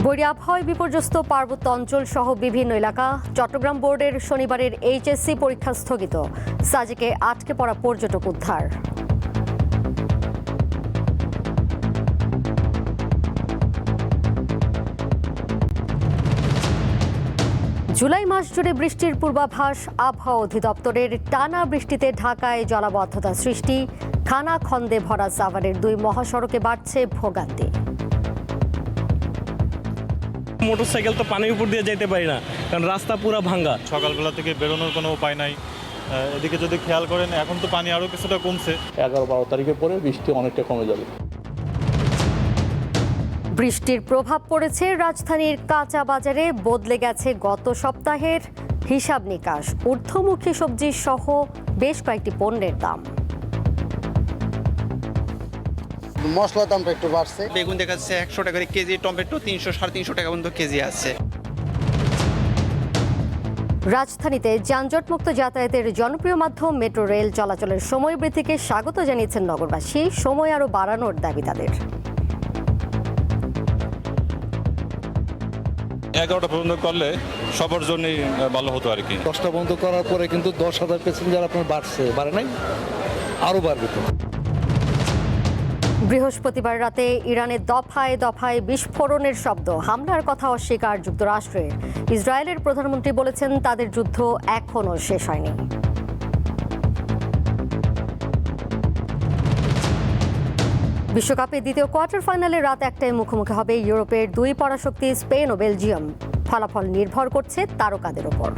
বৈরী আবহাওয়ায় বিপর্যস্ত পার্বত্য অঞ্চল সহ বিভিন্ন এলাকা। চট্টগ্রাম বোর্ডের শনিবারের এইচএসসি পরীক্ষা স্থগিত। সাজেকে আটকে পড়া পর্যটক উদ্ধার। জুলাই মাস জুড়ে বৃষ্টির পূর্বাভাস। আবহাওয়া অধিদপ্তরের টানা বৃষ্টিতে ঢাকায় জলাবদ্ধতা সৃষ্টি। খানাখন্দে ভরা সাভারের 2 মহাসড়কে বাড়ছে ভোগান্তি। মোটরসাইকেল তো পানির উপর দিয়ে যেতে পারি না, কারণ রাস্তা পুরো ভাঙ্গা। সকালবেলা থেকে বেরোনোর কোনো উপায় নাই। এদিকে যদি খেয়াল করেন, এখন তো পানি আরও কিছুটা কমছে। 11-12 তারিখের পরে বৃষ্টি অনেকটা কমে যাবে। বৃষ্টির প্রভাব পড়েছে রাজধানীর কাঁচা বাজারে। বদলে গেছে গত সপ্তাহের হিসাব নিকাশ। ঊর্ধ্বমুখী সবজি সহ বেশ কয়েকটি পণ্যের দাম। মশলার দামটা একটু বাড়ছে। বেগুন দেখা যাচ্ছে 100 টাকা করে কেজি, টমেটো 300-350 টাকা পর্যন্ত কেজি আছে। রাজধানীতে যানজটমুক্ত যাতায়াতের জনপ্রিয় মাধ্যম মেট্রো রেল চলাচলের সময় বৃদ্ধিকে স্বাগত জানিয়েছেন নগরবাসী। সময় আরও বাড়ানোর দাবি তাদের। 11টা পর্যন্ত করলে সবার জন্যই ভালো হতো আর কি। 10টা বন্ধ করার পরে কিন্তু 10,000 প্যাসেঞ্জার আপনার বাড়ে নাই, আরও বাড়বে তো। বৃহস্পতিবার রাতে ইরানের দফায় দফায় বিস্ফোরণের শব্দ। হামলার কথা অস্বীকার যুক্তরাষ্ট্রের। ইসরায়েলের প্রধানমন্ত্রী বলেছেন তাদের যুদ্ধ এখনও শেষ হয়নি। বিশ্বকাপে দ্বিতীয় কোয়ার্টার ফাইনালে রাত 1টায় মুখোমুখি হবে ইউরোপের 2 পরাশক্তি স্পেন ও বেলজিয়াম। ফলাফল নির্ভর করছে তারকাদের ওপর।